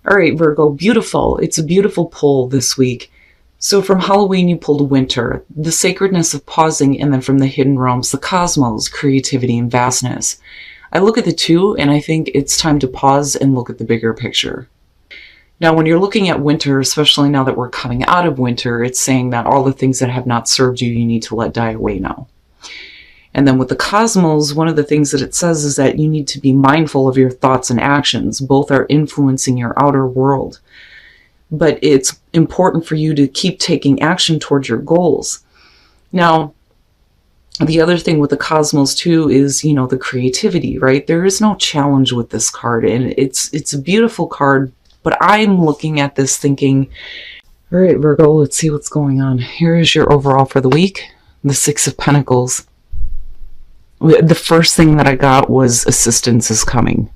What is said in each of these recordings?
All right, Virgo, beautiful. It's a beautiful pull this week. So from Halloween, you pulled winter, the sacredness of pausing, and then from the hidden realms, the cosmos, creativity, and vastness. I look at the two, and I think it's time to pause and look at the bigger picture. Now, when you're looking at winter, especially now that we're coming out of winter, it's saying that all the things that have not served you, you need to let die away now. And then with the cosmos, one of the things that it says is that you need to be mindful of your thoughts and actions. Both are influencing your outer world. But it's important for you to keep taking action towards your goals. Now, the other thing with the cosmos too is, the creativity, right? There is no challenge with this card, and it's a beautiful card, but I'm looking at this thinking, all right, Virgo, let's see what's going on. Here is your overall for the week, the Six of Pentacles. The first thing that I got was assistance is coming,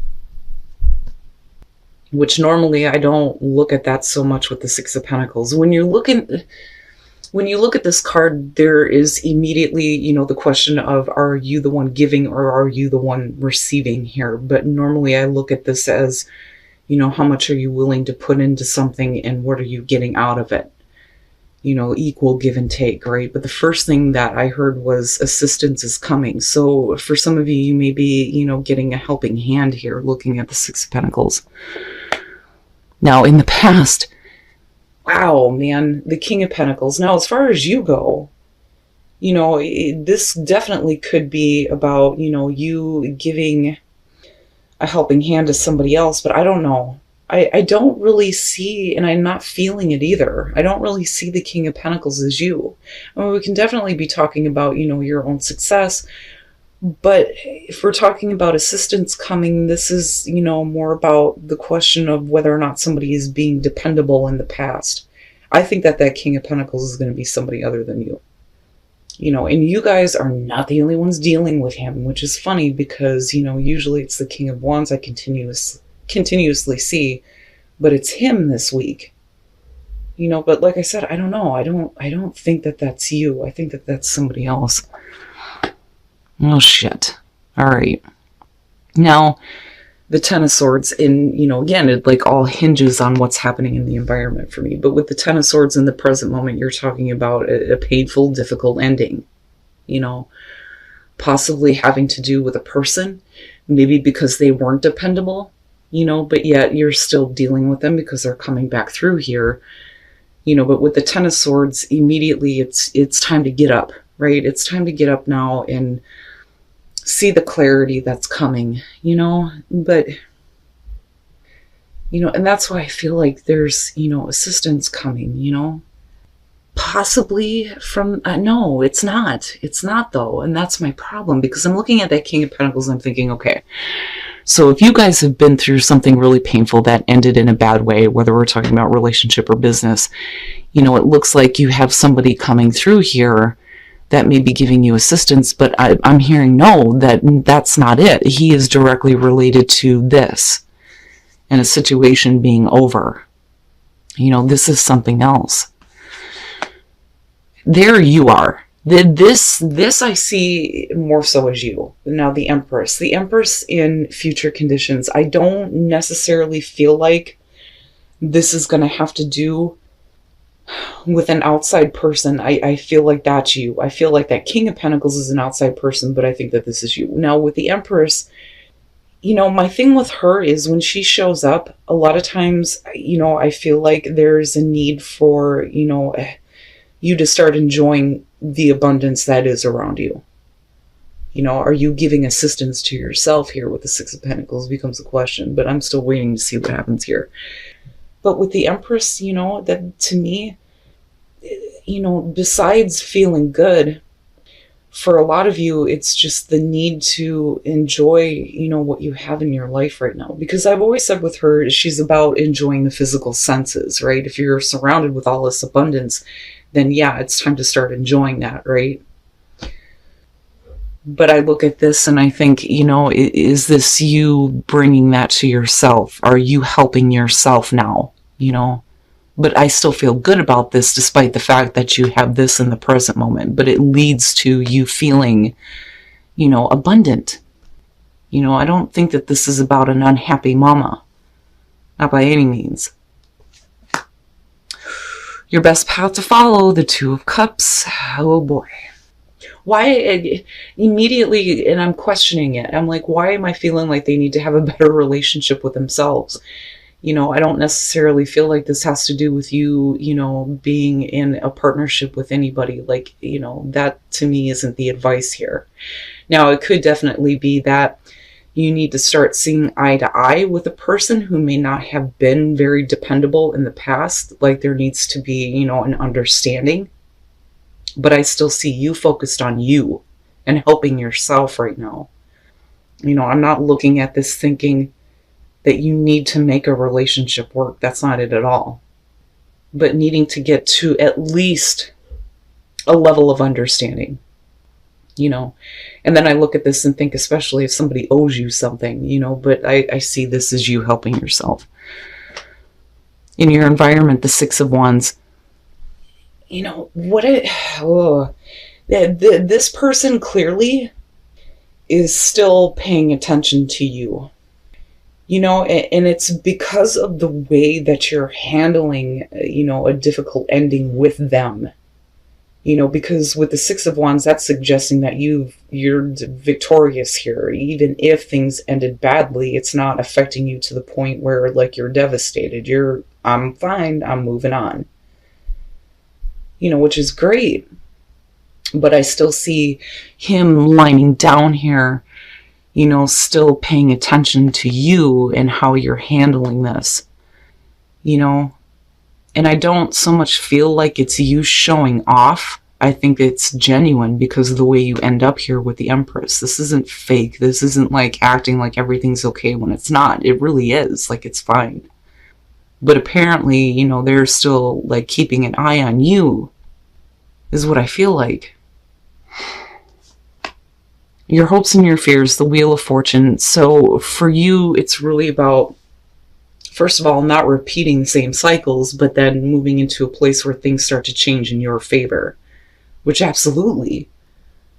which normally I don't look at that so much with the Six of Pentacles. When you look at this card, there is immediately, the question of, are you the one giving or are you the one receiving here? But normally I look at this as, how much are you willing to put into something and what are you getting out of it? Equal give and take, right? But the first thing that I heard was assistance is coming. So for some of you, you may be, getting a helping hand here, looking at the Six of Pentacles. Now, in the past, wow, man, the King of Pentacles. Now, as far as you go, this definitely could be about, you giving a helping hand to somebody else, but I don't know. I don't really see, and I'm not feeling it either. I don't really see the King of Pentacles as you. I mean, we can definitely be talking about, your own success, but if we're talking about assistance coming, this is, more about the question of whether or not somebody is being dependable in the past. I think that King of Pentacles is going to be somebody other than you. And you guys are not the only ones dealing with him, which is funny because, usually it's the King of Wands I continuously see, but it's him this week. But like I said, I don't know. I don't think that that's you. I think that that's somebody else. Oh, shit. All right. Now, the Ten of Swords, and, again, it like all hinges on what's happening in the environment for me. But with the Ten of Swords in the present moment, you're talking about a painful, difficult ending. Possibly having to do with a person, maybe because they weren't dependable, but yet you're still dealing with them because they're coming back through here. But with the Ten of Swords, immediately it's time to get up, right? It's time to get up now and see the clarity that's coming, but, and that's why I feel like there's, assistance coming, possibly from, no, it's not though. And that's my problem, because I'm looking at that King of Pentacles and I'm thinking, okay, so if you guys have been through something really painful that ended in a bad way, whether we're talking about relationship or business, it looks like you have somebody coming through here that may be giving you assistance, but I'm hearing no, that's not it. He is directly related to this and a situation being over. This is something else. There you are. This I see more so as you. Now the Empress. The Empress in future conditions. I don't necessarily feel like this is going to have to do with an outside person. I feel like that's you. I feel like that King of Pentacles is an outside person, but I think that this is you. Now with the Empress, my thing with her is when she shows up, a lot of times, I feel like there's a need for, you to start enjoying the abundance that is around you. Are you giving assistance to yourself here with the Six of Pentacles becomes a question, but I'm still waiting to see what happens here. But with the Empress, that to me, besides feeling good, for a lot of you, it's just the need to enjoy, what you have in your life right now. Because I've always said with her, she's about enjoying the physical senses, right? If you're surrounded with all this abundance, then yeah, it's time to start enjoying that, right? But I look at this and I think, is this you bringing that to yourself? Are you helping yourself now? But I still feel good about this despite the fact that you have this in the present moment. But it leads to you feeling, abundant. I don't think that this is about an unhappy mama. Not by any means. Your best path to follow, the Two of Cups. Oh boy. Why immediately, and I'm questioning it. I'm like, why am I feeling like they need to have a better relationship with themselves? You know, I don't necessarily feel like this has to do with you, you know, being in a partnership with anybody. Like, you know, that to me isn't the advice here. Now, it could definitely be that you need to start seeing eye to eye with a person who may not have been very dependable in the past. Like, there needs to be, you know, an understanding. But I still see you focused on you and helping yourself right now. You know, I'm not looking at this thinking that you need to make a relationship work. That's not it at all. But needing to get to at least a level of understanding, you know. And then I look at this and think, especially if somebody owes you something, you know, but I see this as you helping yourself. In your environment, the Six of Wands, you know, this person clearly is still paying attention to you. You know, and it's because of the way that you're handling, you know, a difficult ending with them. You know, because with the Six of Wands, that's suggesting that you're victorious here. Even if things ended badly, it's not affecting you to the point where, like, you're devastated. I'm fine, I'm moving on. You know, which is great. But I still see him lining down here, you know, still paying attention to you and how you're handling this, you know. And I don't so much feel like it's you showing off. I think it's genuine because of the way you end up here with the Empress. This isn't fake. This isn't like acting like everything's okay when it's not. It really is. Like, it's fine. But apparently, you know, they're still like keeping an eye on you, is what I feel like. Your hopes and your fears, the Wheel of Fortune. So for you, it's really about, first of all, not repeating the same cycles, but then moving into a place where things start to change in your favor. Which absolutely,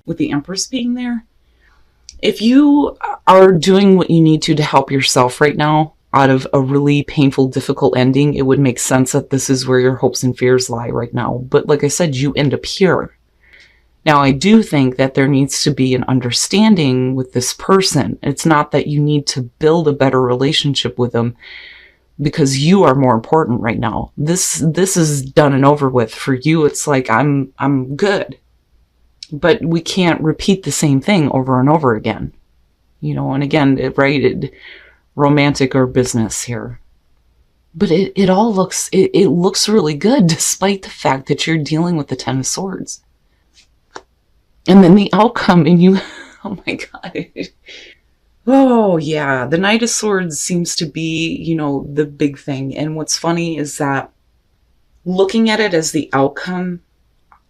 with the Empress being there, if you are doing what you need to help yourself right now out of a really painful, difficult ending, it would make sense that this is where your hopes and fears lie right now. But like I said, you end up here. Now, I do think that there needs to be an understanding with this person. It's not that you need to build a better relationship with them because you are more important right now. This is done and over with. For you, it's like, I'm good. But we can't repeat the same thing over and over again. You know, and again, romantic or business here. But it all looks, it looks really good despite the fact that you're dealing with the Ten of Swords. And then the outcome, and you, oh my God. Oh yeah, the Knight of Swords seems to be, you know, the big thing. And what's funny is that looking at it as the outcome,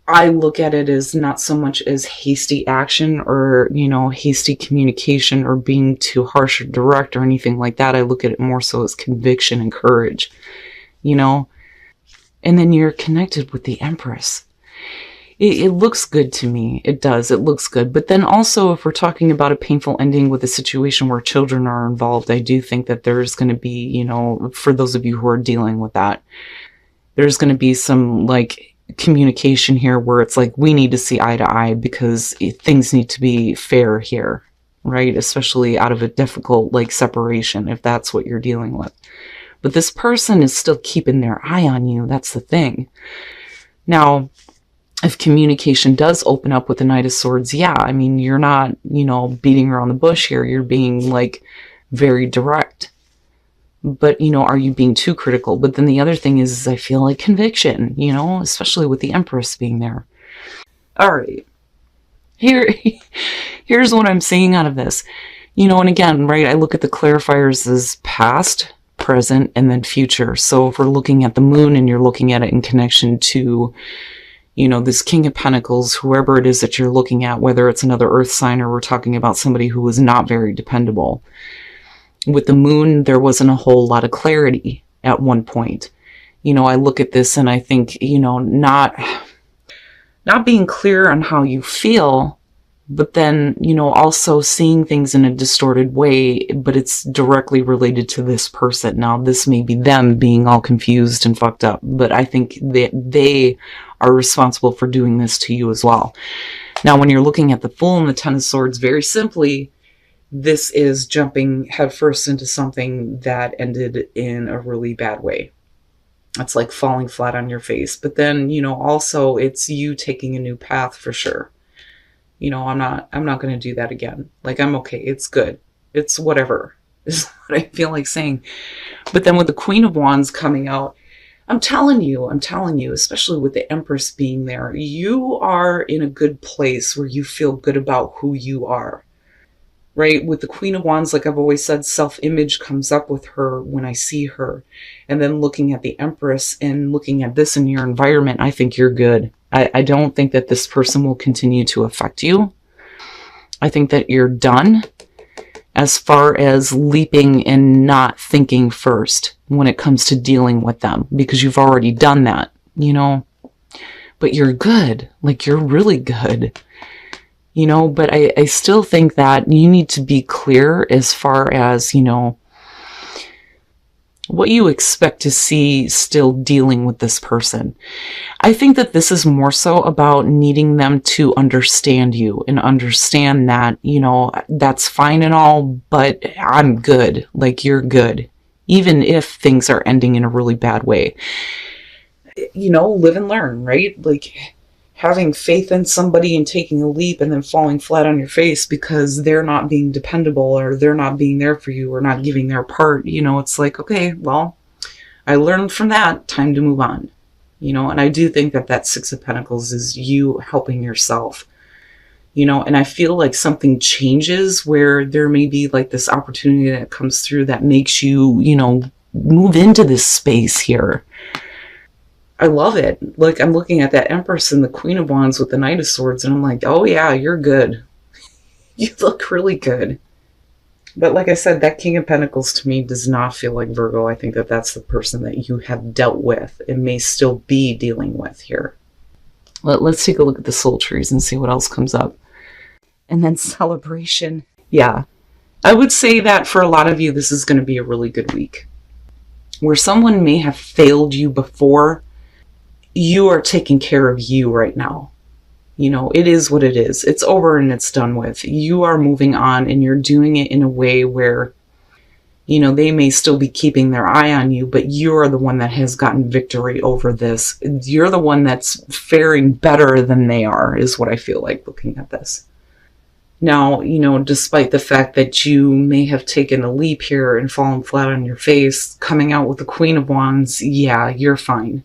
I look at it as not so much as hasty action or, you know, hasty communication or being too harsh or direct or anything like that. I look at it more so as conviction and courage, you know. And then you're connected with the Empress. It looks good to me. It does. It looks good. But then also, if we're talking about a painful ending with a situation where children are involved, I do think that there's going to be, you know, for those of you who are dealing with that, there's going to be some, like, communication here where it's like, we need to see eye to eye because things need to be fair here, right? Especially out of a difficult, like, separation, if that's what you're dealing with. But this person is still keeping their eye on you. That's the thing. Now, if communication does open up with the Knight of Swords, yeah, I mean, you're not, you know, beating around the bush here. You're being, like, very direct. But, you know, are you being too critical? But then the other thing is I feel like conviction, you know, especially with the Empress being there. All right. Here's what I'm seeing out of this. You know, and again, right, I look at the clarifiers as past, present, and then future. So if we're looking at the moon and you're looking at it in connection to, you know, this King of Pentacles, whoever it is that you're looking at, whether it's another earth sign or we're talking about somebody who was not very dependable. With the moon, there wasn't a whole lot of clarity at one point. You know, I look at this and I think, you know, not being clear on how you feel, but then, also seeing things in a distorted way, but it's directly related to this person. Now, this may be them being all confused and fucked up, but I think that they are responsible for doing this to you as well. Now, when you're looking at the Fool and the Ten of Swords, very simply, this is jumping headfirst into something that ended in a really bad way. It's like falling flat on your face. But then, also it's you taking a new path for sure. I'm not going to do that again. Like, I'm okay. It's good. It's whatever is what I feel like saying. But then with the Queen of Wands coming out, I'm telling you, especially with the Empress being there, you are in a good place where you feel good about who you are. Right? With the Queen of Wands, like I've always said, self-image comes up with her when I see her. And then looking at the Empress and looking at this in your environment, I think you're good. I don't think that this person will continue to affect you. I think that you're done as far as leaping and not thinking first when it comes to dealing with them, because you've already done that, But you're good. Like, you're really good. But I still think that you need to be clear as far as, what you expect to see still dealing with this person. I think that this is more so about needing them to understand you and understand that, that's fine and all, but I'm good. Like, you're good. Even if things are ending in a really bad way. Live and learn, right? Like, having faith in somebody and taking a leap and then falling flat on your face because they're not being dependable or they're not being there for you or not giving their part, it's like, okay, well, I learned from that, time to move on, and I do think that Six of Pentacles is you helping yourself, and I feel like something changes where there may be like this opportunity that comes through that makes you, move into this space here. I love it. Like, I'm looking at that Empress and the Queen of Wands with the Knight of Swords, and I'm like, oh yeah, you're good. You look really good. But like I said, that King of Pentacles to me does not feel like Virgo. I think that that's the person that you have dealt with and may still be dealing with here. Let's take a look at the soul trees and see what else comes up. And then celebration. Yeah. I would say that for a lot of you, this is going to be a really good week. Where someone may have failed you before, you are taking care of you right now. It is what it is. It's over and it's done with. You are moving on and you're doing it in a way where, they may still be keeping their eye on you, but you're the one that has gotten victory over this. You're the one that's faring better than they are, is what I feel like looking at this. Now, despite the fact that you may have taken a leap here and fallen flat on your face, coming out with the Queen of Wands, yeah, you're fine.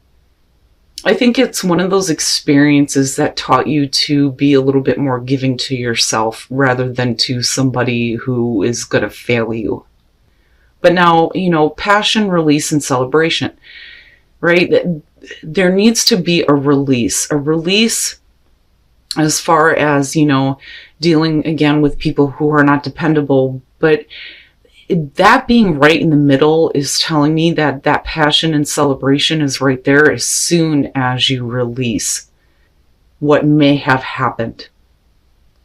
I think it's one of those experiences that taught you to be a little bit more giving to yourself rather than to somebody who is going to fail you. But now, passion, release, and celebration, right? There needs to be a release as far as, dealing again with people who are not dependable. But that being right in the middle is telling me that passion and celebration is right there as soon as you release what may have happened,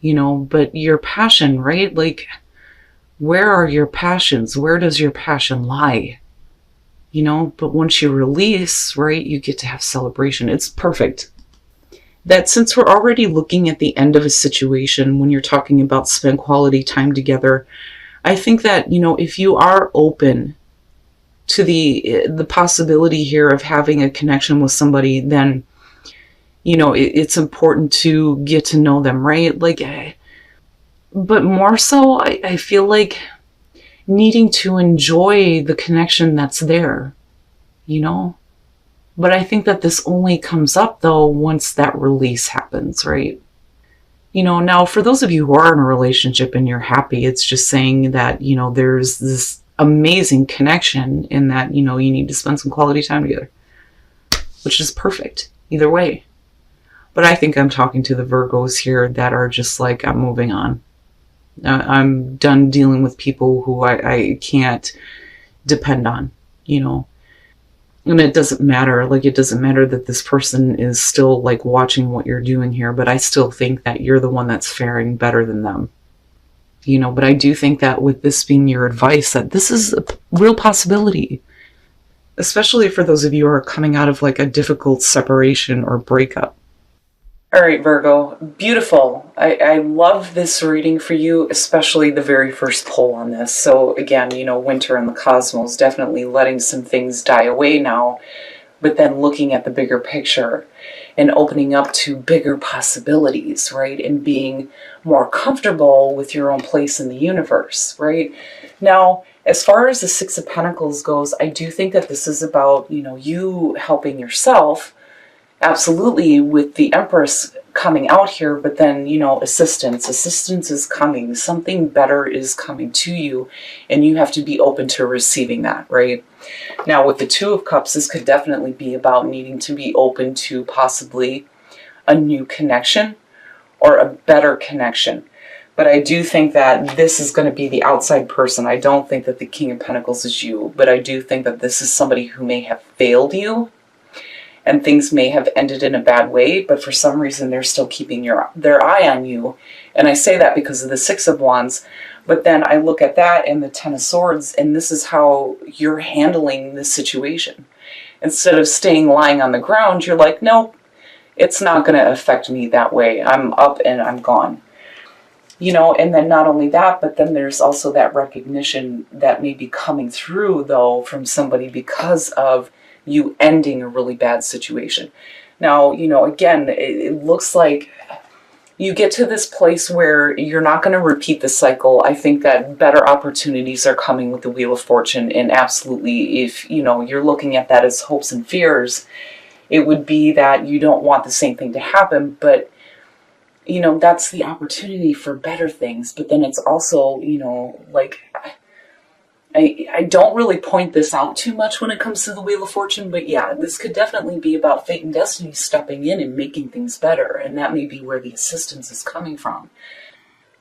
but your passion, right? Like, where are your passions? Where does your passion lie? But once you release, right, you get to have celebration. It's perfect. That since we're already looking at the end of a situation, when you're talking about spend quality time together, I think that, if you are open to the possibility here of having a connection with somebody, then, it's important to get to know them, right? Like, but more so, I feel like needing to enjoy the connection that's there, But I think that this only comes up, though, once that release happens, right? Now for those of you who are in a relationship and you're happy, it's just saying that, there's this amazing connection in that, you need to spend some quality time together, which is perfect either way. But I think I'm talking to the Virgos here that are just like, I'm moving on. I'm done dealing with people who I can't depend on, And it doesn't matter, like, it doesn't matter that this person is still, like, watching what you're doing here, but I still think that you're the one that's faring better than them. You know, but I do think that with this being your advice, that this is a real possibility, especially for those of you who are coming out of, like, a difficult separation or breakup. All right, Virgo, beautiful. I love this reading for you, especially the very first pull on this. So again, you know, winter in the cosmos, definitely letting some things die away now, but then looking at the bigger picture and opening up to bigger possibilities, right? And being more comfortable with your own place in the universe, right? Now, as far as the Six of Pentacles goes, I do think that this is about, you know, you helping yourself. Absolutely, with the Empress coming out here, but then, you know, assistance is coming, something better is coming to you, and you have to be open to receiving that, right? Now with the Two of Cups, this could definitely be about needing to be open to possibly a new connection or a better connection. But I do think that this is going to be the outside person. I don't think that the King of Pentacles is you, but I do think that this is somebody who may have failed you, and things may have ended in a bad way, but for some reason they're still keeping their eye on you. And I say that because of the Six of Wands, but then I look at that and the Ten of Swords, and this is how you're handling this situation. Instead of staying lying on the ground, you're like, nope, it's not going to affect me that way. I'm up and I'm gone. You know, and then not only that, but then there's also that recognition that may be coming through, though, from somebody because of you ending a really bad situation. Now, you know, again, it looks like you get to this place where you're not going to repeat the cycle. I think that better opportunities are coming with the Wheel of Fortune, and absolutely, if, you know, you're looking at that as hopes and fears, it would be that you don't want the same thing to happen, but, you know, that's the opportunity for better things. But then it's also, you know, like, I don't really point this out too much when it comes to the Wheel of Fortune, but yeah, this could definitely be about fate and destiny stepping in and making things better, and that may be where the assistance is coming from.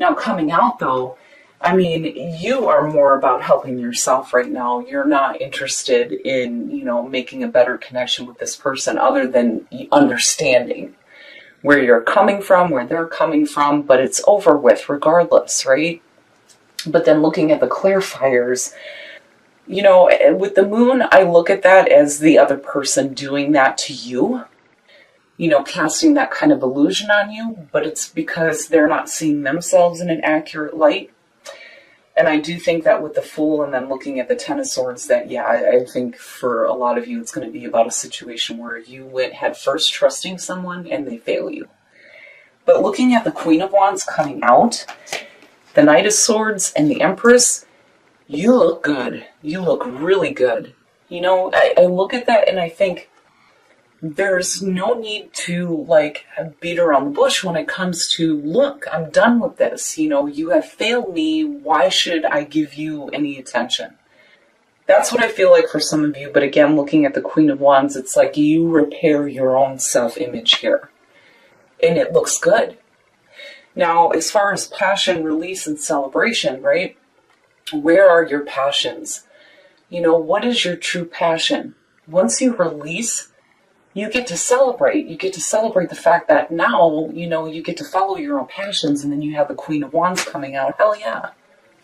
Now, coming out, though, I mean, you are more about helping yourself right now. You're not interested in, you know, making a better connection with this person other than understanding where you're coming from, where they're coming from, but it's over with regardless, right? But then looking at the clarifiers, you know, with the Moon, I look at that as the other person doing that to you, you know, casting that kind of illusion on you, but it's because they're not seeing themselves in an accurate light. And I do think that with the Fool and then looking at the Ten of Swords, that, yeah, I think for a lot of you, it's going to be about a situation where you went head first trusting someone and they fail you. But looking at the Queen of Wands coming out, the Knight of Swords, and the Empress, you look good. You look really good. You know, I look at that and I think there's no need to, like, beat around the bush when it comes to, look, I'm done with this. You know, you have failed me. Why should I give you any attention? That's what I feel like for some of you. But again, looking at the Queen of Wands, it's like you repair your own self-image here. And it looks good. Now, as far as passion, release, and celebration, right? Where are your passions? You know, what is your true passion? Once you release, you get to celebrate. You get to celebrate the fact that now, you know, you get to follow your own passions, and then you have the Queen of Wands coming out. Hell yeah.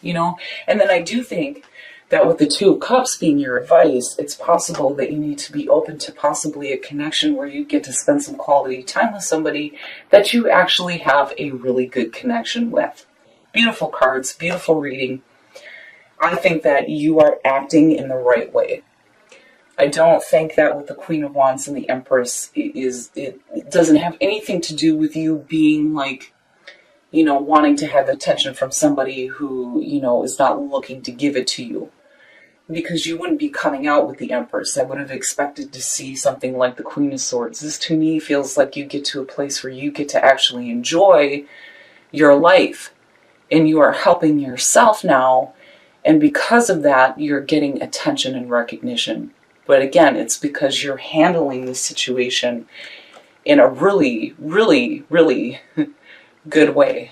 You know? And then I do think that with the Two of Cups being your advice, it's possible that you need to be open to possibly a connection where you get to spend some quality time with somebody that you actually have a really good connection with. Beautiful cards, beautiful reading. I think that you are acting in the right way. I don't think that with the Queen of Wands and the Empress, it doesn't have anything to do with you being like, you know, wanting to have attention from somebody who, you know, is not looking to give it to you. Because you wouldn't be coming out with the Empress. I would have expected to see something like the Queen of Swords. This to me feels like you get to a place where you get to actually enjoy your life. And you are helping yourself now. And because of that, you're getting attention and recognition. But again, it's because you're handling the situation in a really, really, really good way.